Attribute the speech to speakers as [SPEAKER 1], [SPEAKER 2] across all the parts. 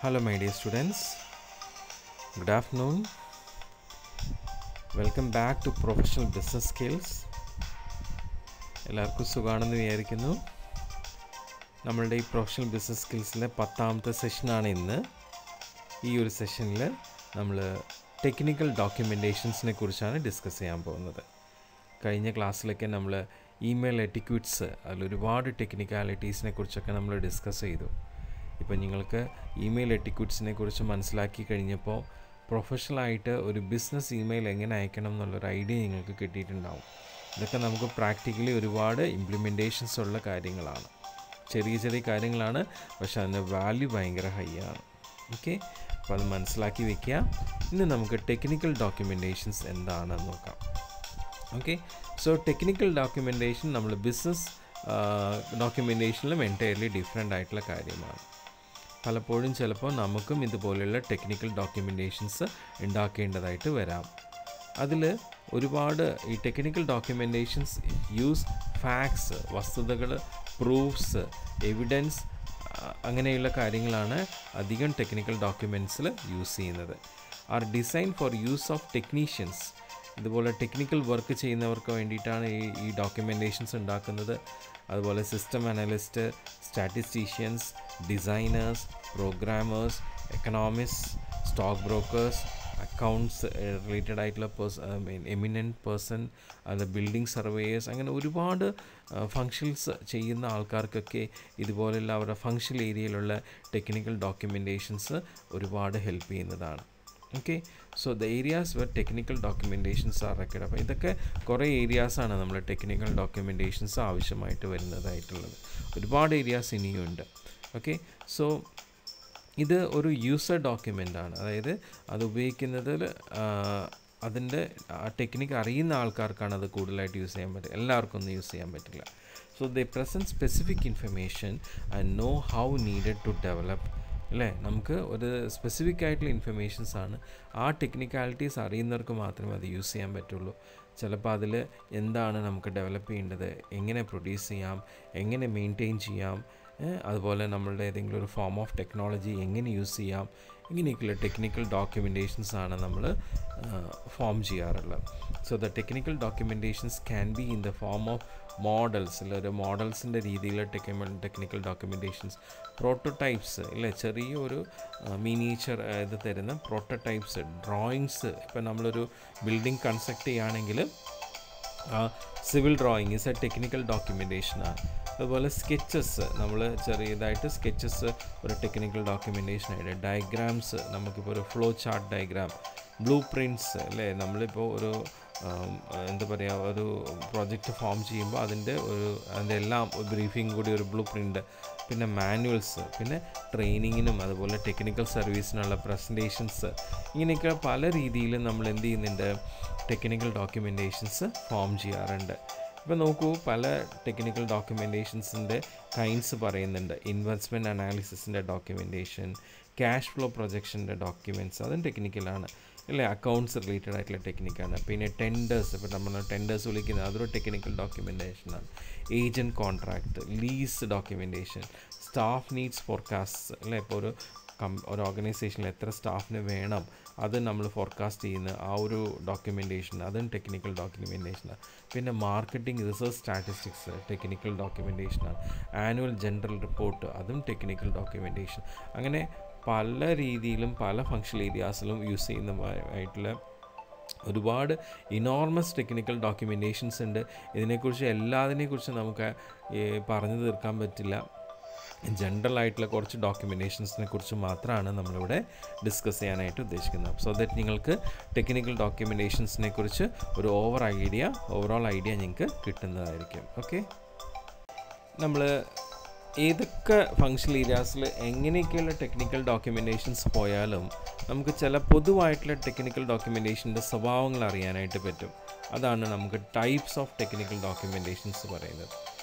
[SPEAKER 1] Hello my dear students, good afternoon. Welcome back to Professional Business Skills. എല്ലാവർക്കും സുഖമാണെന്ന് വിചാരിക്കുന്നു. നമ്മളുടെ ഈ പ്രൊഫഷണൽ ബിസിനസ് സ്കിൽസിലെ 10ാമത്തെ സെഷനാണ് ഇന്ന്. ഈ ഒരു സെഷനിൽ നമ്മൾ ടെക്നിക്കൽ ഡോക്യുമെൻറ്റേഷൻസിനെ കുറിച്ചാണ് ഡിസ്കസ് ചെയ്യാൻ പോകുന്നത്. കഴിഞ്ഞ ക്ലാസ്സിലൊക്കെ നമ്മൾ ഇമെയിൽ എറ്റിക്യൂട്ട്സ് അതിലൊരുപാട് ടെക്നിക്കാലിറ്റീസിനെ കുറിച്ചൊക്കെ നമ്മൾ ഡിസ്കസ് ചെയ്തു. ഇപ്പോൾ നിങ്ങൾക്ക് ഇമെയിൽ എറ്റിക്യൂട്ട്സിനെ കുറിച്ച് മനസ്സിലാക്കി കഴിഞ്ഞപ്പോൾ പ്രൊഫഷണലായിട്ട് ഒരു ബിസിനസ് ഇമെയിൽ എങ്ങനെ അയക്കണം എന്നുള്ളൊരു ഐഡിയ നിങ്ങൾക്ക് കിട്ടിയിട്ടുണ്ടാവും. ഇതൊക്കെ നമുക്ക് പ്രാക്ടിക്കലി ഒരുപാട് ഇംപ്ലിമെൻറ്റേഷൻസ് ഉള്ള കാര്യങ്ങളാണ്. ചെറിയ ചെറിയ കാര്യങ്ങളാണ്, പക്ഷേ അതിൻ്റെ വാല്യൂ ഭയങ്കര ഹൈ ആണ്. ഓക്കെ, അപ്പോൾ അത് മനസ്സിലാക്കി വെക്കുക. ഇന്ന് നമുക്ക് ടെക്നിക്കൽ ഡോക്യുമെൻറ്റേഷൻസ് എന്താണെന്ന് നോക്കാം. ഓക്കെ, സോ ടെക്നിക്കൽ ഡോക്യുമെൻറ്റേഷൻ നമ്മൾ ബിസിനസ് ഡോക്യുമെൻറ്റേഷനിലും എൻറ്റയർലി ഡിഫറെൻ്റ് ആയിട്ടുള്ള കാര്യമാണ്. പലപ്പോഴും ചിലപ്പോൾ നമുക്കും ഇതുപോലെയുള്ള ടെക്നിക്കൽ ഡോക്യുമെൻറ്റേഷൻസ് ഉണ്ടാക്കേണ്ടതായിട്ട് വരാം. അതിൽ ഒരുപാട് ഈ ടെക്നിക്കൽ ഡോക്യുമെൻറ്റേഷൻസ് യൂസ് ഫാക്ട്സ്, വസ്തുതകൾ, പ്രൂഫ്സ്, എവിഡൻസ്, അങ്ങനെയുള്ള കാര്യങ്ങളാണ് അധികം ടെക്നിക്കൽ ഡോക്യുമെൻറ്റ്സിൽ യൂസ് ചെയ്യുന്നത്. Are design for use of technicians. ഇതുപോലെ ടെക്നിക്കൽ വർക്ക് ചെയ്യുന്നവർക്ക് വേണ്ടിയിട്ടാണ് ഈ ഡോക്യുമെൻറ്റേഷൻസ് ഉണ്ടാക്കുന്നത്. അതുപോലെ system analyst, statisticians, designers, programmers, economist, stock brokers, accounts related ആയിട്ടുള്ള എമിനൻറ്റ് പേഴ്സൺ, അത് ബിൽഡിംഗ് സർവേയേഴ്സ്, അങ്ങനെ ഒരുപാട് ഫങ്ഷൻസ് ചെയ്യുന്ന ആൾക്കാർക്കൊക്കെ ഇതുപോലെയുള്ള അവരുടെ ഫങ്ഷണൽ ഏരിയയിലുള്ള ടെക്നിക്കൽ ഡോക്യുമെൻറ്റേഷൻസ് ഒരുപാട് ഹെൽപ്പ് ചെയ്യുന്നതാണ്. Okay, so the areas where technical documentations R record. അപ്പോൾ ഇതൊക്കെ കുറേ ഏരിയാസാണ് നമ്മൾ ടെക്നിക്കൽ ഡോക്യുമെൻറ്റേഷൻസ് ആവശ്യമായിട്ട് വരുന്നതായിട്ടുള്ളത്. ഒരുപാട് ഏരിയാസ് ഇനിയുണ്ട്. ഓക്കെ, സോ ഇത് ഒരു യൂസർ ഡോക്യുമെൻ്റാണ്. അതായത് അത് ഉപയോഗിക്കുന്നതിൽ അതിൻ്റെ ടെക്നിക്ക് അറിയുന്ന ആൾക്കാർക്കാണ് അത് കൂടുതലായിട്ട് യൂസ് ചെയ്യാൻ പറ്റുക. എല്ലാവർക്കും ഒന്നും യൂസ് ചെയ്യാൻ പറ്റില്ല. So they present specific information and know how needed to develop. അല്ലേ, നമുക്ക് ഒരു സ്പെസിഫിക് ആയിട്ടുള്ള ഇൻഫർമേഷൻസ് ആണ്. ആ ടെക്നിക്കാലിറ്റീസ് അറിയുന്നവർക്ക് മാത്രമേ അത് യൂസ് ചെയ്യാൻ പറ്റുള്ളൂ. ചിലപ്പോൾ അതിൽ എന്താണ് നമുക്ക് ഡെവലപ്പ് ചെയ്യേണ്ടത്, എങ്ങനെ പ്രൊഡ്യൂസ് ചെയ്യാം, എങ്ങനെ മെയിൻറ്റെയിൻ ചെയ്യാം, അതുപോലെ നമ്മളുടെ ഏതെങ്കിലും ഒരു ഫോം ഓഫ് ടെക്നോളജി എങ്ങനെ യൂസ് ചെയ്യാം, ഇങ്ങനെയൊക്കെയുള്ള ടെക്നിക്കൽ ഡോക്യുമെൻറ്റേഷൻസ് ആണ് നമ്മൾ ഫോം ചെയ്യാറുള്ളത്. So the technical documentations can be in the form of models, അല്ല ഒരു മോഡൽസിൻ്റെ രീതിയിലുള്ള ടെക്നിക്കൽ ഡോക്യുമെൻറ്റേഷൻസ്, പ്രോട്ടോടൈപ്സ്, ഇല്ലേ, ചെറിയൊരു മിനിയേച്ചർ ഇത് തരുന്ന പ്രോട്ടോടൈപ്സ്, ഡ്രോയിങ്സ്. ഇപ്പം നമ്മളൊരു ബിൽഡിംഗ് കൺസ്ട്രക്ട് ചെയ്യുകയാണെങ്കിൽ civil drawing is a technical ഡോക്യുമെൻറ്റേഷനാണ്. അതുപോലെ സ്കെച്ചസ്, നമ്മൾ ചെറിയതായിട്ട് സ്കെച്ചസ് ഒരു ടെക്നിക്കൽ ഡോക്യുമെൻറ്റേഷനായിട്ട്. ഡയഗ്രാംസ്, നമുക്കിപ്പോൾ ഒരു flow chart diagram, blueprints, അല്ലേ, നമ്മളിപ്പോൾ ഒരു എന്താ പറയുക, ഒരു പ്രോജക്റ്റ് ഫോം ചെയ്യുമ്പോൾ അതിൻ്റെ എല്ലാം ബ്രീഫിംഗ് കൂടി ഒരു ബ്ലൂ പ്രിൻ്റ്, പിന്നെ മാനുവൽസ്, പിന്നെ ട്രെയിനിങ്ങിനും അതുപോലെ ടെക്നിക്കൽ സർവീസിനുള്ള പ്രസൻറ്റേഷൻസ്, ഇങ്ങനെയൊക്കെ പല രീതിയിലും നമ്മൾ എന്ത് ചെയ്യുന്നുണ്ട്, ടെക്നിക്കൽ ഡോക്യുമെൻറ്റേഷൻസ് ഫോം ചെയ്യാറുണ്ട്. ഇപ്പോൾ നോക്കൂ, പല ടെക്നിക്കൽ ഡോക്യുമെൻറ്റേഷൻസിൻ്റെ കൈൻഡ്സ് പറയുന്നുണ്ട്. ഇൻവെസ്റ്റ്മെൻറ്റ് അനാലിസിസിൻ്റെ ഡോക്യുമെൻറ്റേഷൻ, ക്യാഷ് ഫ്ലോ പ്രൊജക്ഷൻ്റെ ഡോക്യുമെൻറ്റ്സ്, അതും ടെക്നിക്കലാണ്, അല്ലേ. അക്കൗണ്ട്സ് റിലേറ്റഡ് ആയിട്ടുള്ള ടെക്നിക്കാണ്. പിന്നെ ടെൻഡേഴ്സ്, ഇപ്പോൾ നമ്മൾ ടെൻഡേഴ്സ് വിളിക്കുന്നത് അതൊരു ടെക്നിക്കൽ ഡോക്യുമെൻറ്റേഷനാണ്. Agent contract, lease documentation, staff needs forecast, അല്ലേ. ഇപ്പോൾ ഒരു ഓർഗനൈസേഷനിൽ എത്ര സ്റ്റാഫിന് വേണം അത് നമ്മൾ ഫോർകാസ്റ്റ് ചെയ്യുന്ന ആ ഒരു ഡോക്യുമെൻറ്റേഷൻ, അതും ടെക്നിക്കൽ ഡോക്യുമെൻറ്റേഷനാണ്. പിന്നെ മാർക്കറ്റിംഗ് റിസർച്ച് സ്റ്റാറ്റിസ്റ്റിക്സ് ടെക്നിക്കൽ ഡോക്യുമെൻറ്റേഷനാണ്. ആനുവൽ ജനറൽ റിപ്പോർട്ട്, അതും ടെക്നിക്കൽ ഡോക്യുമെൻറ്റേഷൻ. അങ്ങനെ പല രീതിയിലും പല ഫങ്ഷണൽ ഏരിയാസിലും യൂസ് ചെയ്യുന്നതായിട്ടുള്ള ഒരുപാട് ഇനോർമസ് ടെക്നിക്കൽ ഡോക്യുമെൻറ്റേഷൻസ് ഉണ്ട്. ഇതിനെക്കുറിച്ച് എല്ലാതിനെക്കുറിച്ച് നമുക്ക് പറഞ്ഞു തീർക്കാൻ പറ്റില്ല. ജനറൽ ആയിട്ടുള്ള കുറച്ച് ഡോക്യുമെൻറ്റേഷൻസിനെ കുറിച്ച് മാത്രമാണ് നമ്മളിവിടെ ഡിസ്കസ് ചെയ്യാനായിട്ട് ഉദ്ദേശിക്കുന്നത്. സോ ദാറ്റ് നിങ്ങൾക്ക് ടെക്നിക്കൽ ഡോക്യുമെൻറ്റേഷൻസിനെ കുറിച്ച് ഒരു ഓവറോൾ ഐഡിയ നിങ്ങൾക്ക് കിട്ടുന്നതായിരിക്കും. ഓക്കെ, നമ്മൾ ഏതൊക്കെ ഫങ്ഷണൽ ഏരിയാസിൽ എങ്ങനെയൊക്കെയുള്ള ടെക്നിക്കൽ ഡോക്യുമെൻറ്റേഷൻസ് പോയാലും നമുക്ക് ചില പൊതുവായിട്ടുള്ള ടെക്നിക്കൽ ഡോക്യുമെൻറ്റേഷൻ്റെ സ്വഭാവങ്ങൾ അറിയാനായിട്ട് പറ്റും. അതാണ് നമുക്ക് ടൈപ്സ് ഓഫ് ടെക്നിക്കൽ ഡോക്യുമെൻറ്റേഷൻസ് പറയുന്നത്.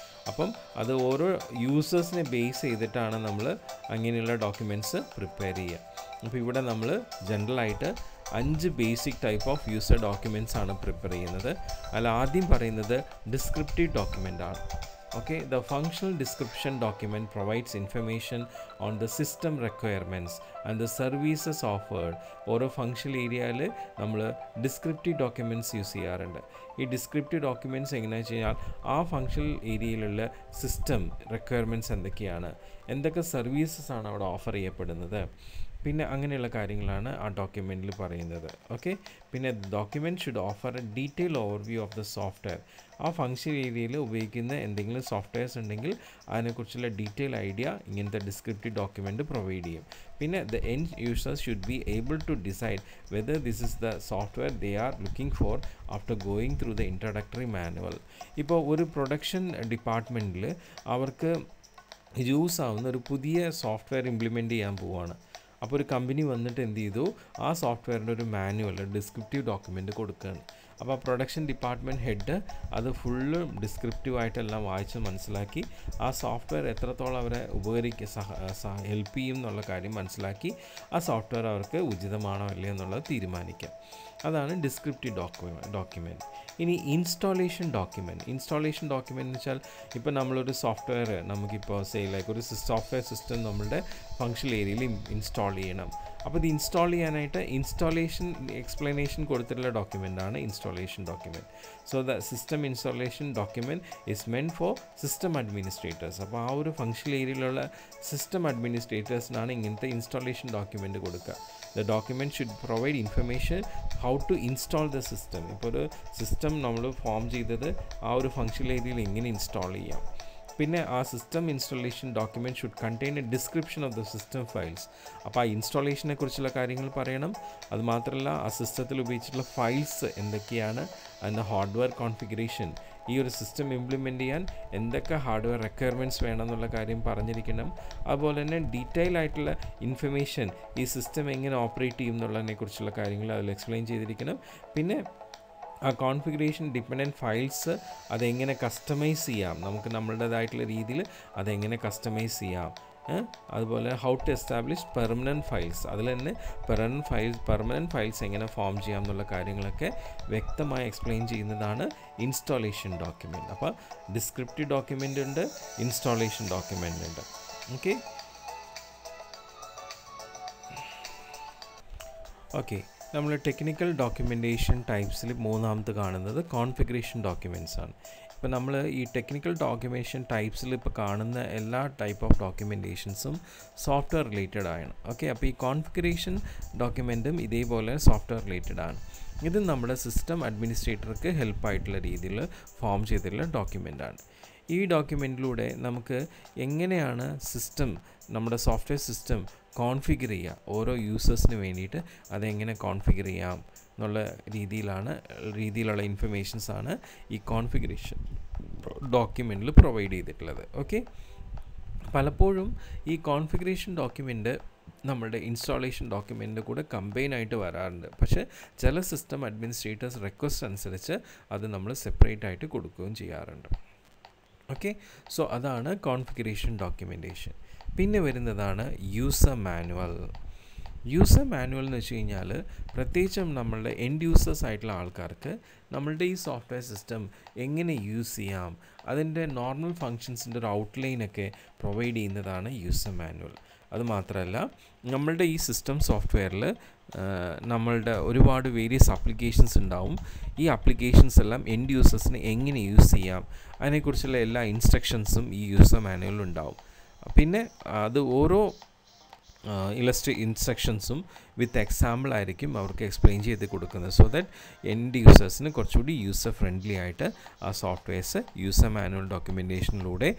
[SPEAKER 1] അപ്പം അത് ഓരോ യൂസേഴ്സിനെ ബേസ് ചെയ്തിട്ടാണ് നമ്മൾ അങ്ങനെയുള്ള ഡോക്യുമെൻറ്റ്സ് പ്രിപ്പയർ ചെയ്യുക. അപ്പോൾ ഇവിടെ നമ്മൾ ജനറലായിട്ട് 5 basic type of user documents ആണ് പ്രിപ്പയർ ചെയ്യുന്നത്. അതിൽ ആദ്യം പറയുന്നത് ഡിസ്ക്രിപ്റ്റീവ് ഡോക്യുമെൻ്റ് ആണ്. Okay, the functional description document provides information on the system requirements and the services offered. ഓരോ ഫങ്ഷണൽ ഏരിയയിൽ നമ്മൾ ഡിസ്ക്രിപ്റ്റീവ് ഡോക്യുമെൻറ്റ്സ് യൂസ് ചെയ്യാറുണ്ട്. ഈ ഡിസ്ക്രിപ്റ്റീവ് ഡോക്യുമെൻറ്റ്സ് എങ്ങനെയാണെന്ന് വെച്ച് കഴിഞ്ഞാൽ ആ ഫങ്ഷണൽ ഏരിയയിലുള്ള സിസ്റ്റം റിക്വയർമെൻറ്റ്സ് എന്തൊക്കെയാണ്, എന്തൊക്കെ സർവീസസ് ആണ് അവിടെ ഓഫർ ചെയ്യപ്പെടുന്നത്, പിന്നെ അങ്ങനെയുള്ള കാര്യങ്ങളാണ് ആ ഡോക്യുമെൻറ്റിൽ പറയുന്നത്. ഓക്കെ, പിന്നെ document should offer a detail overview of the software. ആ ഫങ്ഷൻ ഏരിയയിൽ ഉപയോഗിക്കുന്ന എന്തെങ്കിലും സോഫ്റ്റ്വെയർസ് ഉണ്ടെങ്കിൽ അതിനെക്കുറിച്ചുള്ള ഡീറ്റെയിൽ ഐഡിയ ഇങ്ങനത്തെ ഡിസ്ക്രിപ്റ്റീവ് ഡോക്യുമെൻറ്റ് പ്രൊവൈഡ് ചെയ്യും. പിന്നെ the end users should be able to decide whether this is the software they are looking for after going through the introductory manual. ഇപ്പോൾ ഒരു പ്രൊഡക്ഷൻ ഡിപ്പാർട്ട്മെൻറ്റിൽ അവർക്ക് യൂസ് ആവുന്ന ഒരു പുതിയ സോഫ്റ്റ്വെയർ ഇംപ്ലിമെൻറ്റ് ചെയ്യാൻ പോവുകയാണ്. അപ്പോൾ ഒരു കമ്പനി വന്നിട്ട് എന്ത് ചെയ്തു, ആ സോഫ്റ്റ്വെയറിൻ്റെ ഒരു മാനുവൽ ഡിസ്ക്രിപ്റ്റീവ് ഡോക്യുമെൻ്റ് കൊടുക്കുകയാണ്. അപ്പോൾ ആ പ്രൊഡക്ഷൻ ഡിപ്പാർട്ട്മെൻറ്റ് ഹെഡ് അത് ഫുള്ള് ഡിസ്ക്രിപ്റ്റീവായിട്ടെല്ലാം വായിച്ച് മനസ്സിലാക്കി ആ സോഫ്റ്റ്വെയർ എത്രത്തോളം അവരെ ഹെൽപ്പ് ചെയ്യും എന്നുള്ള കാര്യം മനസ്സിലാക്കി ആ സോഫ്റ്റ്വെയർ അവർക്ക് ഉചിതമാണോ അല്ലേ എന്നുള്ളത് തീരുമാനിക്കാം. അതാണ് ഡിസ്ക്രിപ്റ്റീവ് ഡോക്യുമെൻറ്റ്. ഇനി ഇൻസ്റ്റാളേഷൻ ഡോക്യുമെൻറ്റ് എന്ന് വെച്ചാൽ ഇപ്പോൾ നമ്മളൊരു സോഫ്റ്റ്വെയർ നമുക്കിപ്പോൾ ലൈക്ക് ഒരു സോഫ്റ്റ്വെയർ സിസ്റ്റം നമ്മളുടെ ഫങ്ഷണൽ ഏരിയയിൽ ഇൻസ്റ്റാൾ ചെയ്യണം. അപ്പോൾ ഇത് ഇൻസ്റ്റാൾ ചെയ്യാനായിട്ട് ഇൻസ്റ്റാളേഷൻ എക്സ്പ്ലനേഷൻ കൊടുത്തിട്ടുള്ള ഡോക്യുമെൻ്റാണ് installation document. So the system installation document is meant for system administrators. അപ്പോൾ ആ ഒരു ഫങ്ഷണൽ ഏരിയയിലുള്ള സിസ്റ്റം അഡ്മിനിസ്ട്രേറ്റേഴ്സിനാണ് ഇങ്ങനത്തെ ഇൻസ്റ്റാളേഷൻ ഡോക്യുമെൻറ്റ് കൊടുക്കുക. The document should provide information how to install the system. ഇപ്പോൾ ഒരു സിസ്റ്റം നമ്മൾ ഫോം ചെയ്തത് ആ ഒരു ഫങ്ഷണൽ ഏരിയയിൽ എങ്ങനെ ഇൻസ്റ്റാൾ ചെയ്യാം. പിന്നെ ആ system installation document should contain A description of the system files. അപ്പോൾ ആ ഇൻസ്റ്റാളേഷനെ കുറിച്ചുള്ള കാര്യങ്ങൾ പറയണം. അതുമാത്രമല്ല ആ സിസ്റ്റത്തിൽ ഉപയോഗിച്ചിട്ടുള്ള ഫയൽസ് എന്തൊക്കെയാണ്, അതിൻ്റെ ഹാർഡ്വെയർ കോൺഫിഗറേഷൻ, ഈ ഒരു സിസ്റ്റം ഇംപ്ലിമെൻ്റ് ചെയ്യാൻ എന്തൊക്കെ ഹാർഡ്വെയർ റിക്വയർമെൻറ്റ്സ് വേണമെന്നുള്ള കാര്യം പറഞ്ഞിരിക്കണം. അതുപോലെ തന്നെ ഡീറ്റെയിൽ ആയിട്ടുള്ള ഇൻഫർമേഷൻ ഈ സിസ്റ്റം എങ്ങനെ ഓപ്പറേറ്റ് ചെയ്യും എന്നുള്ളതിനെക്കുറിച്ചുള്ള കാര്യങ്ങൾ അതിൽ എക്സ്പ്ലെയിൻ ചെയ്തിരിക്കണം. പിന്നെ ആ കോൺഫിഗറേഷൻ ഡിപ്പെൻഡൻറ്റ് ഫയൽസ് അതെങ്ങനെ കസ്റ്റമൈസ് ചെയ്യാം, നമുക്ക് നമ്മളുടേതായിട്ടുള്ള രീതിയിൽ അതെങ്ങനെ കസ്റ്റമൈസ് ചെയ്യാം. അതുപോലെ how to establish permanent files, അതിൽ തന്നെ പെർമനൻറ്റ് ഫയൽസ് എങ്ങനെ ഫോം ചെയ്യാം എന്നുള്ള കാര്യങ്ങളൊക്കെ വ്യക്തമായി എക്സ്പ്ലെയിൻ ചെയ്യുന്നതാണ് ഇൻസ്റ്റാളേഷൻ ഡോക്യുമെൻറ്റ്. അപ്പോൾ ഡിസ്ക്രിപ്റ്റീവ് ഡോക്യുമെൻ്റ് ഉണ്ട്, ഇൻസ്റ്റാളേഷൻ ഡോക്യുമെൻ്റ് ഉണ്ട്. ഓക്കെ, നമ്മൾ ടെക്നിക്കൽ ഡോക്യുമെൻറ്റേഷൻ ടൈപ്സിൽ മൂന്നാമത് കാണുന്നത് കോൺഫിഗറേഷൻ ഡോക്യുമെൻറ്റ്സ് ആണ്. ഇപ്പോൾ നമ്മൾ ഈ ടെക്നിക്കൽ ഡോക്യുമെൻറ്റേഷൻ ടൈപ്സിൽ ഇപ്പോൾ കാണുന്ന എല്ലാ ടൈപ്പ് ഓഫ് ഡോക്യുമെൻറ്റേഷൻസും സോഫ്റ്റ്വെയർ റിലേറ്റഡ് ആണ്. ഓക്കെ, അപ്പോൾ ഈ കോൺഫിഗറേഷൻ ഡോക്യുമെൻറ്റും ഇതേപോലെ സോഫ്റ്റ്വെയർ റിലേറ്റഡ് ആണ്. ഇത് നമ്മുടെ സിസ്റ്റം അഡ്മിനിസ്ട്രേറ്റർക്ക് ഹെൽപ്പായിട്ടുള്ള രീതിയിൽ ഫോം ചെയ്തിട്ടുള്ള ഡോക്യുമെൻ്റാണ്. ഈ ഡോക്യുമെൻറ്റിലൂടെ നമുക്ക് എങ്ങനെയാണ് നമ്മുടെ സോഫ്റ്റ്വെയർ സിസ്റ്റം കോൺഫിഗർ ചെയ്യുക, ഓരോ യൂസേഴ്സിന് വേണ്ടിയിട്ട് അതെങ്ങനെ കോൺഫിഗർ ചെയ്യാം എന്നുള്ള രീതിയിലുള്ള ഇൻഫർമേഷൻസാണ് ഈ കോൺഫിഗറേഷൻ ഡോക്യുമെൻറ്റിൽ പ്രൊവൈഡ് ചെയ്തിട്ടുള്ളത്. ഓക്കെ, പലപ്പോഴും ഈ കോൺഫിഗറേഷൻ ഡോക്യുമെൻ്റ് നമ്മുടെ ഇൻസ്റ്റാളേഷൻ ഡോക്യുമെൻറ്റിൻ്റെ കൂടെ കമ്പൈൻ ആയിട്ട് വരാറുണ്ട്. പക്ഷേ ചില സിസ്റ്റം അഡ്മിനിസ്ട്രേറ്റേഴ്സ് റിക്വസ്റ്റ് അനുസരിച്ച് അത് നമ്മൾ സെപ്പറേറ്റ് ആയിട്ട് കൊടുക്കുകയും ചെയ്യാറുണ്ട്. ഓക്കെ, സോ അതാണ് കോൺഫിഗറേഷൻ ഡോക്യുമെൻറ്റേഷൻ. പിന്നെ വരുന്നതാണ് യൂസർ മാനുവൽ. എന്ന് വെച്ച് കഴിഞ്ഞാൽ പ്രത്യേകിച്ചും നമ്മളുടെ എൻഡ് യൂസേഴ്സ് ആയിട്ടുള്ള ആൾക്കാർക്ക് നമ്മളുടെ ഈ സോഫ്റ്റ്വെയർ സിസ്റ്റം എങ്ങനെ യൂസ് ചെയ്യാം, അതിൻ്റെ നോർമൽ ഫങ്ഷൻസിൻ്റെ ഒരു ഔട്ട്ലൈനൊക്കെ പ്രൊവൈഡ് ചെയ്യുന്നതാണ് യൂസർ മാനുവൽ. അതുമാത്രമല്ല നമ്മളുടെ ഈ സിസ്റ്റം സോഫ്റ്റ്വെയറിൽ നമ്മളുടെ ഒരുപാട് വേരിയസ് ആപ്ലിക്കേഷൻസ് ഉണ്ടാവും. ഈ ആപ്ലിക്കേഷൻസ് എല്ലാം എൻഡ് യൂസേഴ്സിന് എങ്ങനെ യൂസ് ചെയ്യാം അതിനെക്കുറിച്ചുള്ള എല്ലാ ഇൻസ്ട്രക്ഷൻസും ഈ യൂസർ മാനുവലിൽ ഉണ്ടാവും. പിന്നെ അത് ഓരോ ഇൻസ്ട്രക്ഷൻസും വിത്ത് എക്സാമ്പിൾ ആയിരിക്കും അവർക്ക് എക്സ്പ്ലെയിൻ ചെയ്ത് കൊടുക്കുന്നത്. സോ ദാറ്റ് എൻഡ് യൂസേഴ്സിന് കുറച്ചുകൂടി യൂസർ ഫ്രണ്ട്ലി ആയിട്ട് ആ സോഫ്റ്റ്വെയർസ് യൂസർ മാനുവൽ ഡോക്യുമെൻറ്റേഷനിലൂടെ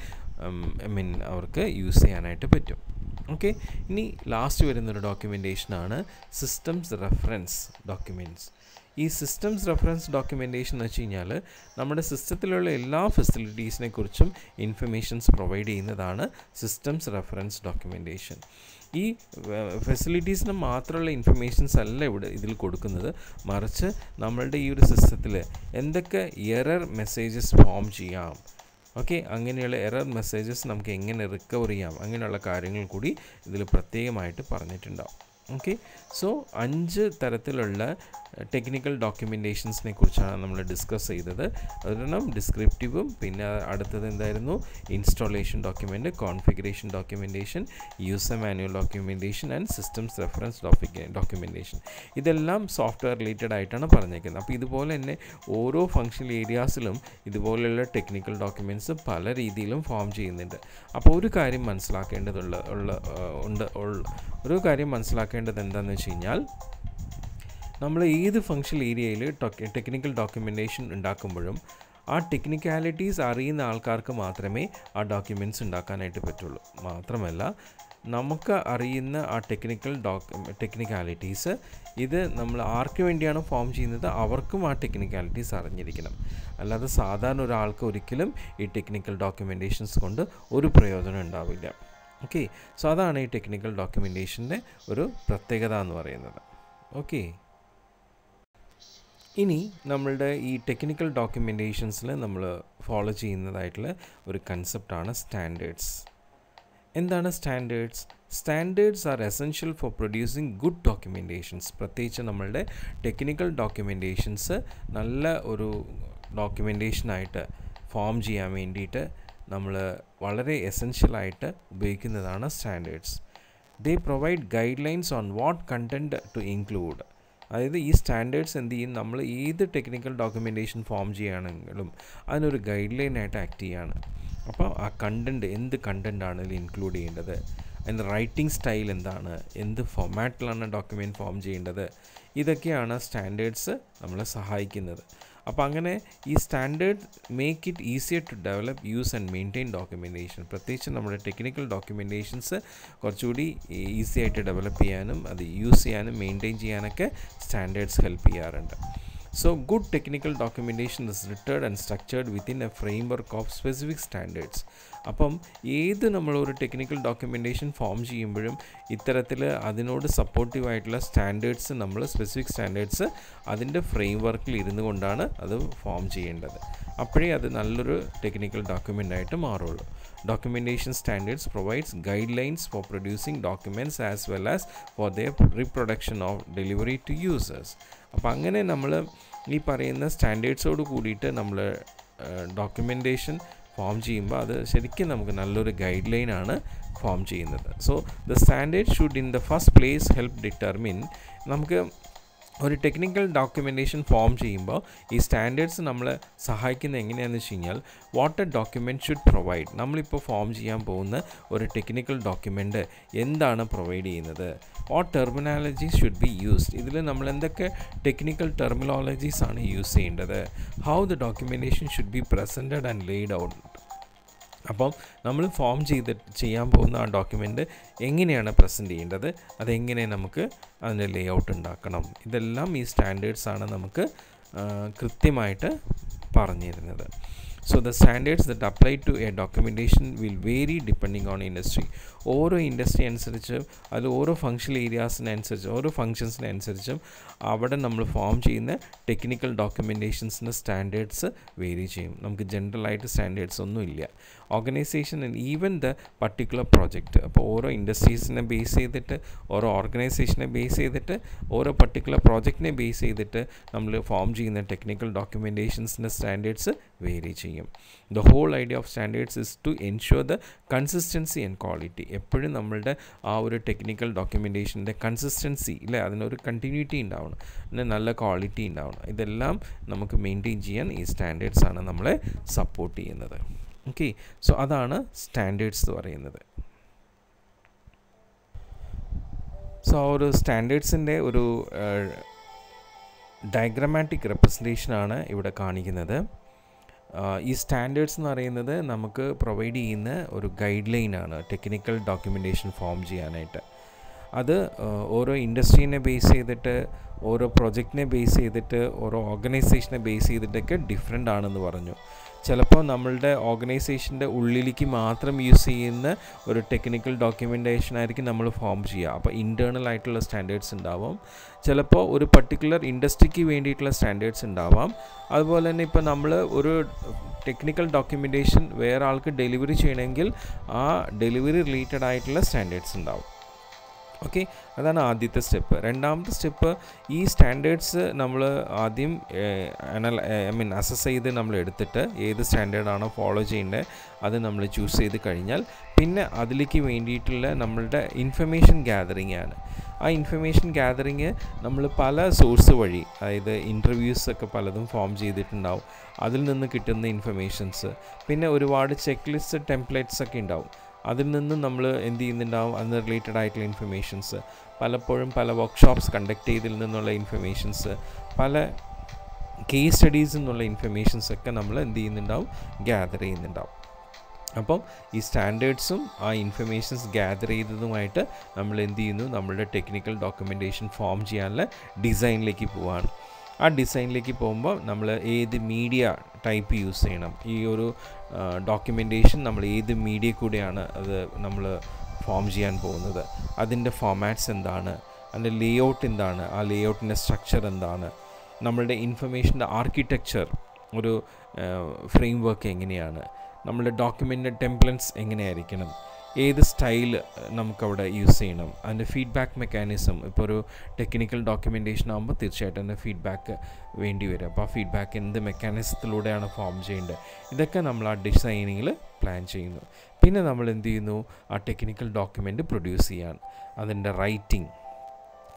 [SPEAKER 1] അവർക്ക് യൂസ് ചെയ്യാനായിട്ട് പറ്റും. ഓക്കെ, ഇനി ലാസ്റ്റ് വരുന്നൊരു ഡോക്യുമെൻറ്റേഷനാണ് സിസ്റ്റംസ് റെഫറൻസ് ഡോക്യുമെൻറ്റ്സ്. ഈ സിസ്റ്റംസ് റെഫറൻസ് ഡോക്യുമെൻറ്റേഷൻ എന്ന് വെച്ച് കഴിഞ്ഞാൽ നമ്മുടെ സിസ്റ്റത്തിലുള്ള എല്ലാ ഫെസിലിറ്റീസിനെ കുറിച്ചും ഇൻഫർമേഷൻസ് പ്രൊവൈഡ് ചെയ്യുന്നതാണ് സിസ്റ്റംസ് റെഫറൻസ് ഡോക്യുമെൻറ്റേഷൻ. ഈ ഫെസിലിറ്റീസിന് മാത്രമുള്ള ഇൻഫർമേഷൻസ് അല്ല ഇതിൽ കൊടുക്കുന്നത്, മറിച്ച് നമ്മളുടെ ഈ ഒരു സിസ്റ്റത്തിൽ എന്തൊക്കെ എറർ മെസ്സേജസ് ഫോം ചെയ്യാം, ഓക്കെ, അങ്ങനെയുള്ള എറർ മെസ്സേജസ് നമുക്ക് എങ്ങനെ റിക്കവർ ചെയ്യാം, അങ്ങനെയുള്ള കാര്യങ്ങൾ കൂടി ഇതിൽ പ്രത്യേകമായിട്ട് പറഞ്ഞിട്ടുണ്ടാവും. ഓക്കെ. സോ 5 തരത്തിലുള്ള ടെക്നിക്കൽ ഡോക്യുമെൻറ്റേഷൻസിനെ കുറിച്ചാണ് നമ്മൾ ഡിസ്കസ് ചെയ്തത്. ഒരെണ്ണം ഡിസ്ക്രിപ്റ്റീവും, പിന്നെ അടുത്തത് എന്തായിരുന്നു, installation document, configuration documentation, user manual documentation and systems reference documentation. ഇതെല്ലാം സോഫ്റ്റ്വെയർ റിലേറ്റഡ് ആയിട്ടാണ് പറഞ്ഞേക്കുന്നത്. അപ്പോൾ ഇതുപോലെ തന്നെ ഓരോ ഫങ്ഷണൽ ഏരിയാസിലും ഇതുപോലെയുള്ള ടെക്നിക്കൽ ഡോക്യുമെൻറ്റ്സ് പല രീതിയിലും ഫോം ചെയ്യുന്നുണ്ട്. അപ്പോൾ ഒരു കാര്യം മനസ്സിലാക്കേണ്ടത് എന്താണെന്ന് വെച്ച് കഴിഞ്ഞാൽ, നമ്മൾ ഏത് ഫങ്ഷണൽ ഏരിയയിൽ ടെക്നിക്കൽ ഡോക്യുമെൻറ്റേഷൻ ഉണ്ടാക്കുമ്പോഴും ആ ടെക്നിക്കാലിറ്റീസ് അറിയുന്ന ആൾക്കാർക്ക് മാത്രമേ ആ ഡോക്യുമെൻറ്റ്സ് ഉണ്ടാക്കാനായിട്ട് പറ്റുള്ളൂ. മാത്രമല്ല, നമുക്ക് അറിയുന്ന ആ ടെക്നിക്കാലിറ്റീസ് ഇത് നമ്മൾ ആർക്ക് വേണ്ടിയാണ് ഫോം ചെയ്യുന്നത് അവർക്കും ആ ടെക്നിക്കാലിറ്റീസ് അറിഞ്ഞിരിക്കണം. അല്ലാതെ സാധാരണ ഒരാൾക്ക് ഒരിക്കലും ഈ ടെക്നിക്കൽ ഡോക്യുമെൻറ്റേഷൻസ് കൊണ്ട് ഒരു പ്രയോജനം ഉണ്ടാവില്ല. ഓക്കെ. സോ അതാണ് ഈ ടെക്നിക്കൽ ഡോക്യുമെൻറ്റേഷൻ്റെ ഒരു പ്രത്യേകത എന്ന് പറയുന്നത്. ഓക്കെ. ഇനി നമ്മളുടെ ഈ ടെക്നിക്കൽ ഡോക്യുമെൻറ്റേഷൻസിൽ നമ്മൾ ഫോളോ ചെയ്യുന്നതായിട്ടുള്ള ഒരു കൺസെപ്റ്റാണ് സ്റ്റാൻഡേർഡ്സ്. എന്താണ് standards? Standards are essential for producing good documentations. പ്രത്യേകിച്ച് നമ്മളുടെ ടെക്നിക്കൽ ഡോക്യുമെൻറ്റേഷൻസ് നല്ല ഒരു ഡോക്യുമെൻറ്റേഷനായിട്ട് ഫോം ചെയ്യാൻ വേണ്ടിയിട്ട് നമ്മൾ വളരെ എസെൻഷ്യലായിട്ട് ഉപയോഗിക്കുന്നതാണ് standards. They provide guidelines on what content to include. അതായത് ഈ സ്റ്റാൻഡേർഡ്സ് എന്ത് ചെയ്യും, നമ്മൾ ഏത് ടെക്നിക്കൽ ഡോക്യുമെൻറ്റേഷൻ ഫോം ചെയ്യുകയാണെങ്കിലും അതിനൊരു ഗൈഡ് ലൈനായിട്ട് ആക്ട് ചെയ്യുകയാണ്. അപ്പോൾ ആ കണ്ടൻറ്റ്, എന്ത് കണ്ടൻറ്റാണ് ഇതിൽ ഇൻക്ലൂഡ് ചെയ്യേണ്ടത്, അതിൻ്റെ റൈറ്റിംഗ് സ്റ്റൈൽ എന്താണ്, എന്ത് ഫോമാറ്റിലാണ് ഡോക്യുമെൻറ്റ് ഫോം ചെയ്യേണ്ടത്, ഇതൊക്കെയാണ് സ്റ്റാൻഡേർഡ്സ് നമ്മളെ സഹായിക്കുന്നത്. അപ്പോൾ അങ്ങനെ ഈ standard make it easier to develop, use and maintain documentation. പ്രത്യേകിച്ച് നമ്മുടെ ടെക്നിക്കൽ ഡോക്യുമെൻറ്റേഷൻസ് കുറച്ചുകൂടി ഈസി ആയിട്ട് ഡെവലപ്പ് ചെയ്യാനും അത് യൂസ് ചെയ്യാനും മെയിൻറ്റെയിൻ ചെയ്യാനൊക്കെ സ്റ്റാൻഡേർഡ്സ് ഹെൽപ്പ് ചെയ്യാറുണ്ട്. So good technical documentation is written and structured within a framework of specific standards. അപ്പം ഏത് നമ്മളൊരു ടെക്നിക്കൽ ഡോക്യുമെൻറ്റേഷൻ ഫോം ചെയ്യുമ്പോഴും ഇത്തരത്തിൽ അതിനോട് സപ്പോർട്ടീവായിട്ടുള്ള സ്റ്റാൻഡേർഡ്സ്, നമ്മൾ സ്പെസിഫിക് സ്റ്റാൻഡേർഡ്സ് അതിൻ്റെ ഫ്രെയിം വർക്കിൽ ഇരുന്നു കൊണ്ടാണ് അത് ഫോം ചെയ്യേണ്ടത്. അപ്പോഴേ അത് നല്ലൊരു technical ഡോക്യുമെൻ്റായിട്ട് മാറുള്ളൂ. Documentation standards provides guidelines for producing documents as well as for their reproduction or delivery to users. അപ്പോൾ അങ്ങനെ നമ്മൾ ഈ പറയുന്ന സ്റ്റാൻഡേർഡ്സോട് കൂടിയിട്ട് നമ്മൾ ഡോക്യുമെൻറ്റേഷൻ ഫോം ചെയ്യുമ്പോൾ അത് ശരിക്കും നമുക്ക് നല്ലൊരു ഗൈഡ് ലൈനാണ് ഫോം ചെയ്യുന്നത്. So the standard should in the first place help determine. നമുക്ക് ഒരു ടെക്നിക്കൽ ഡോക്യുമെൻറ്റേഷൻ ഫോം ചെയ്യുമ്പോൾ ഈ സ്റ്റാൻഡേർഡ്സ് നമ്മളെ സഹായിക്കുന്നത് എങ്ങനെയാണെന്ന് വെച്ച് കഴിഞ്ഞാൽ, what A document should provide. നമ്മളിപ്പോൾ ഫോം ചെയ്യാൻ പോകുന്ന ഒരു ടെക്നിക്കൽ ഡോക്യുമെൻറ്റ് എന്താണ് പ്രൊവൈഡ് ചെയ്യുന്നത്, what terminologies should be used, ഇതിൽ നമ്മൾ എന്തൊക്കെ ടെക്നിക്കൽ ടെർമിനോളജീസ് ആണ് യൂസ് ചെയ്യേണ്ടത്, how the documentation should be presented and laid out. അപ്പം നമ്മൾ ഫോം ചെയ്യാൻ പോകുന്ന ആ ഡോക്യുമെൻ്റ് എങ്ങനെയാണ് പ്രസൻറ്റ് ചെയ്യേണ്ടത്, അതെങ്ങനെ നമുക്ക് അതിൻ്റെ ലേ ഔട്ട് ഉണ്ടാക്കണം, ഇതെല്ലാം ഈ സ്റ്റാൻഡേർഡ്സാണ് നമുക്ക് കൃത്യമായിട്ട് പറഞ്ഞു തരുന്നത്. So the standards that apply to a documentation will vary depending on industry. ഓരോ ഇൻഡസ്ട്രി അനുസരിച്ചും അത് ഓരോ ഫങ്ഷണൽ ഏരിയാസിനനുസരിച്ച് ഓരോ ഫങ്ഷൻസിനനുസരിച്ചും അവിടെ നമ്മൾ ഫോം ചെയ്യുന്ന ടെക്നിക്കൽ ഡോക്യുമെൻറ്റേഷൻസിൻ്റെ സ്റ്റാൻഡേർഡ്സ് വേരി ചെയ്യും. നമുക്ക് ജനറലായിട്ട് സ്റ്റാൻഡേർഡ്സ് ഒന്നും ഇല്ല. Organisation and even the particular project, അപ്പോൾ ഓരോ ഇൻഡസ്ട്രീസിനെ ബേസ് ചെയ്തിട്ട്, ഓരോ ഓർഗനൈസേഷനെ ബേസ് ചെയ്തിട്ട്, ഓരോ പർട്ടിക്കുലർ പ്രോജക്റ്റിനെ ബേസ് ചെയ്തിട്ട് നമ്മൾ ഫോം ചെയ്യുന്ന ടെക്നിക്കൽ ഡോക്യുമെൻറ്റേഷൻസിൻ്റെ സ്റ്റാൻഡേർഡ്സ് വേരി ചെയ്യും. The whole idea of standards is to ensure the consistency and quality. എപ്പോഴും നമ്മളുടെ ആ ഒരു ടെക്നിക്കൽ ഡോക്യുമെൻറ്റേഷൻ്റെ കൺസിസ്റ്റൻസി ഇല്ലേ, അതിനൊരു കണ്ടിന്യൂറ്റി ഉണ്ടാവണം, പിന്നെ നല്ല ക്വാളിറ്റി ഉണ്ടാവണം. ഇതെല്ലാം നമുക്ക് മെയിൻറ്റെയിൻ ചെയ്യാൻ ഈ സ്റ്റാൻഡേർഡ്സാണ് നമ്മളെ സപ്പോർട്ട് ചെയ്യുന്നത്. ഓക്കെ. സോ അതാണ് സ്റ്റാൻഡേർഡ്സ് എന്ന് പറയുന്നത്. സോ ഒരു സ്റ്റാൻഡേർഡ്സിൻ്റെ ഒരു ഡയഗ്രമാറ്റിക് റെപ്രസെൻറ്റേഷനാണ് ഇവിടെ കാണിക്കുന്നത്. ഈ സ്റ്റാൻഡേർഡ്സ് എന്ന് പറയുന്നത് നമുക്ക് പ്രൊവൈഡ് ചെയ്യുന്ന ഒരു ഗൈഡ് ലൈനാണ് ടെക്നിക്കൽ ഡോക്യുമെൻറ്റേഷൻ ഫോം ചെയ്യാനായിട്ട്. അത് ഓരോ ഇൻഡസ്ട്രീനെ ബേസ് ചെയ്തിട്ട്, ഓരോ പ്രൊജക്റ്റിനെ ബേസ് ചെയ്തിട്ട്, ഓരോ ഓർഗനൈസേഷനെ ബേസ് ചെയ്തിട്ടൊക്കെ ഡിഫറെൻ്റ് ആണെന്ന് പറഞ്ഞു. ചിലപ്പോൾ നമ്മളുടെ ഓർഗനൈസേഷൻ്റെ ഉള്ളിലേക്ക് മാത്രം യൂസ് ചെയ്യുന്ന ഒരു ടെക്നിക്കൽ ഡോക്യുമെൻറ്റേഷൻ ആയിരിക്കും നമ്മൾ ഫോം ചെയ്യുക. അപ്പോൾ ഇൻറ്റേർണൽ ആയിട്ടുള്ള സ്റ്റാൻഡേർഡ്സ് ഉണ്ടാവാം. ചിലപ്പോൾ ഒരു പർട്ടിക്കുലർ ഇൻഡസ്ട്രിക്ക് വേണ്ടിയിട്ടുള്ള സ്റ്റാൻഡേർഡ്സ് ഉണ്ടാവാം. അതുപോലെ തന്നെ ഇപ്പോൾ നമ്മൾ ഒരു ടെക്നിക്കൽ ഡോക്യുമെൻറ്റേഷൻ വേറെ ആൾക്ക് ഡെലിവറി ചെയ്യണമെങ്കിൽ ആ ഡെലിവറി റിലേറ്റഡ് ആയിട്ടുള്ള സ്റ്റാൻഡേർഡ്സ് ഉണ്ടാവും. ഓക്കെ, അതാണ് ആദ്യത്തെ സ്റ്റെപ്പ്. രണ്ടാമത്തെ സ്റ്റെപ്പ്, ഈ സ്റ്റാൻഡേർഡ്സ് നമ്മൾ ആദ്യം അസസ് ചെയ്ത് നമ്മൾ എടുത്തിട്ട് ഏത് സ്റ്റാൻഡേർഡാണോ ഫോളോ ചെയ്യേണ്ടത് അത് നമ്മൾ ചൂസ് ചെയ്ത് കഴിഞ്ഞാൽ പിന്നെ അതിലേക്ക് വേണ്ടിയിട്ടുള്ള നമ്മളുടെ ഇൻഫർമേഷൻ ഗ്യാതറിംഗ് ആണ്. ആ ഇൻഫർമേഷൻ ഗ്യാതറിങ് നമ്മൾ പല സോഴ്സ് വഴി, അതായത് ഇൻ്റർവ്യൂസൊക്കെ പലതും ഫോം ചെയ്തിട്ടുണ്ടാവും, അതിൽ നിന്ന് കിട്ടുന്ന ഇൻഫർമേഷൻസ്, പിന്നെ ഒരുപാട് ചെക്ക് ലിസ്റ്റ് ടെംപ്ലേറ്റ്സ് ഒക്കെ ഉണ്ടാവും, അതിൽ നിന്ന് നമ്മൾ എന്ത് ചെയ്യുന്നുണ്ടാവും, അതിന് റിലേറ്റഡ് ആയിട്ടുള്ള ഇൻഫർമേഷൻസ്, പലപ്പോഴും പല വർക്ക്ഷോപ്സ് കണ്ടക്ട് ചെയ്തതിൽ നിന്നുള്ള ഇൻഫർമേഷൻസ്, പല കേസ് സ്റ്റഡീസിൽ നിന്നുള്ള ഇൻഫർമേഷൻസൊക്കെ നമ്മൾ എന്ത് ചെയ്യുന്നുണ്ടാവും, ഗ്യാദർ ചെയ്യുന്നുണ്ടാവും. അപ്പം ഈ സ്റ്റാൻഡേർഡ്സും ആ ഇൻഫർമേഷൻസ് ഗ്യാദർ ചെയ്തതുമായിട്ട് നമ്മൾ എന്ത് ചെയ്യുന്നു, നമ്മളുടെ ടെക്നിക്കൽ ഡോക്യുമെൻറ്റേഷൻ ഫോം ചെയ്യാനുള്ള ഡിസൈനിലേക്ക് പോവുകയാണ്. ആ ഡിസൈനിലേക്ക് പോകുമ്പോൾ നമ്മൾ ഏത് മീഡിയ ടൈപ്പ് യൂസ് ചെയ്യണം, ഈ ഒരു ഡോക്യുമെൻറ്റേഷൻ നമ്മൾ ഏത് മീഡിയ കൂടെയാണ് അത് നമ്മൾ ഫോം ചെയ്യാൻ പോകുന്നത്, അതിൻ്റെ ഫോമാറ്റ്സ് എന്താണ്, അതിൻ്റെ ലേഔട്ട് എന്താണ്, ആ ലേഔട്ടിൻ്റെ സ്ട്രക്ചർ എന്താണ്, നമ്മളുടെ ഇൻഫർമേഷൻ്റെ ആർക്കിടെക്ചർ, ഒരു ഫ്രെയിം വർക്ക് എങ്ങനെയാണ്, നമ്മളുടെ ഡോക്യുമെൻ്റ് ടെംപ്ലേറ്റ്സ് എങ്ങനെയായിരിക്കണം, ഏത് സ്റ്റൈൽ നമുക്കവിടെ യൂസ് ചെയ്യണം, അതിൻ്റെ ഫീഡ്ബാക്ക് മെക്കാനിസം. ഇപ്പോൾ ഒരു ടെക്നിക്കൽ ഡോക്യുമെൻറ്റേഷൻ ആകുമ്പോൾ തീർച്ചയായിട്ടും അതിൻ്റെ ഫീഡ്ബാക്ക് വേണ്ടി വരും. അപ്പോൾ ആ ഫീഡ്ബാക്ക് എന്ത് മെക്കാനിസത്തിലൂടെയാണ് ഫോം ചെയ്യേണ്ടത്, ഇതൊക്കെ നമ്മൾ ആ ഡിസൈനിങ്ങിൽ പ്ലാൻ ചെയ്യുന്നു. പിന്നെ നമ്മൾ എന്ത് ചെയ്യുന്നു, ആ ടെക്നിക്കൽ ഡോക്യുമെൻ്റ് പ്രൊഡ്യൂസ് ചെയ്യാൻ, അതിൻ്റെ റൈറ്റിംഗ്,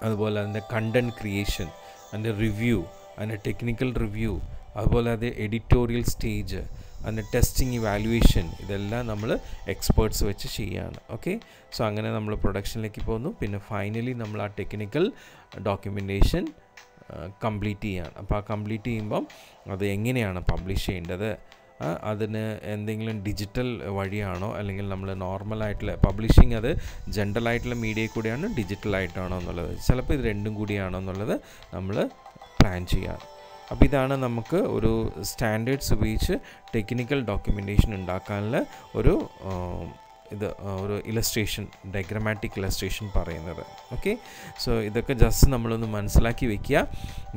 [SPEAKER 1] അതുപോലെ അതിൻ്റെ കണ്ടൻറ് ക്രിയേഷൻ, അതിൻ്റെ റിവ്യൂ, അതിൻ്റെ ടെക്നിക്കൽ റിവ്യൂ, അതുപോലെ അത് എഡിറ്റോറിയൽ സ്റ്റേജ്, അതിൻ്റെ ടെസ്റ്റിംഗ്, ഇവാലുവേഷൻ, ഇതെല്ലാം നമ്മൾ എക്സ്പേർട്സ് വെച്ച് ചെയ്യുകയാണ്. ഓക്കെ, സോ അങ്ങനെ നമ്മൾ പ്രൊഡക്ഷനിലേക്ക് പോകുന്നു. പിന്നെ ഫൈനലി നമ്മൾ ആ ടെക്നിക്കൽ ഡോക്യുമെൻറ്റേഷൻ കംപ്ലീറ്റ് ചെയ്യുകയാണ്. അപ്പോൾ ആ കംപ്ലീറ്റ് ചെയ്യുമ്പം അത് എങ്ങനെയാണ് പബ്ലിഷ് ചെയ്യേണ്ടത്, അതിന് എന്തെങ്കിലും ഡിജിറ്റൽ വഴിയാണോ അല്ലെങ്കിൽ നമ്മൾ നോർമലായിട്ടുള്ള പബ്ലിഷിങ്, അത് ജനറലായിട്ടുള്ള മീഡിയയിൽ കൂടിയാണ്, ഡിജിറ്റലായിട്ടാണോ എന്നുള്ളത്, ചിലപ്പോൾ ഇത് രണ്ടും കൂടിയാണോ എന്നുള്ളത് നമ്മൾ പ്ലാൻ ചെയ്യുകയാണ്. അപ്പോൾ ഇതാണ് നമുക്ക് ഒരു സ്റ്റാൻഡേർഡ്സ് ഉപയോഗിച്ച് ടെക്നിക്കൽ ഡോക്യുമെൻറ്റേഷൻ ഉണ്ടാക്കാനുള്ള ഒരു ഒരു ഇലസ്ട്രേഷൻ, ഡയഗ്രമാറ്റിക് ഇലസ്ട്രേഷൻ പറയുന്നത്. ഓക്കെ, സോ ഇതൊക്കെ ജസ്റ്റ് നമ്മളൊന്ന് മനസ്സിലാക്കി വെക്കുക.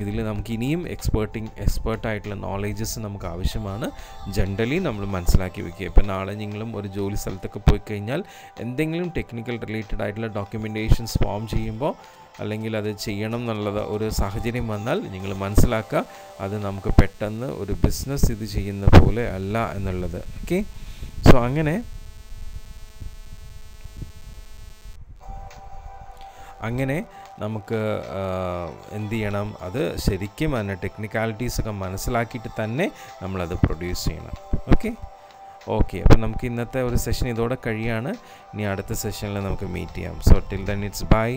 [SPEAKER 1] ഇതിൽ നമുക്ക് ഇനിയും എക്സ്പേർട്ടായിട്ടുള്ള നോളേജസ് നമുക്ക് ആവശ്യമാണ്. ജനറലി നമ്മൾ മനസ്സിലാക്കി വെക്കുക. ഇപ്പോൾ നാളെ നിങ്ങളും ഒരു ജോലി സ്ഥലത്തൊക്കെ പോയി കഴിഞ്ഞാൽ എന്തെങ്കിലും ടെക്നിക്കൽ റിലേറ്റഡ് ആയിട്ടുള്ള ഡോക്യുമെൻറ്റേഷൻസ് ഫോം ചെയ്യുമ്പോൾ അല്ലെങ്കിൽ അത് ചെയ്യണം എന്നുള്ളത് ഒരു സാഹചര്യം വന്നാൽ നിങ്ങൾ മനസ്സിലാക്കുക, അത് നമുക്ക് പെട്ടെന്ന് ഒരു ബിസിനസ് ഇത് ചെയ്യുന്ന പോലെ അല്ല എന്നുള്ളത്. ഓക്കെ, സോ അങ്ങനെ നമുക്ക് എന്ത് ചെയ്യണം, അത് ശരിക്കും അതിൻ്റെ ടെക്നിക്കാലിറ്റീസൊക്കെ മനസ്സിലാക്കിയിട്ട് തന്നെ നമ്മളത് പ്രൊഡ്യൂസ് ചെയ്യണം. ഓക്കെ, അപ്പം നമുക്ക് ഇന്നത്തെ ഒരു സെഷൻ ഇതോടെ കഴിയാണ്. ഇനി അടുത്ത സെഷനിൽ നമുക്ക് മീറ്റ് ചെയ്യാം. So till then it's bye,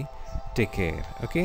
[SPEAKER 1] take care. Okay.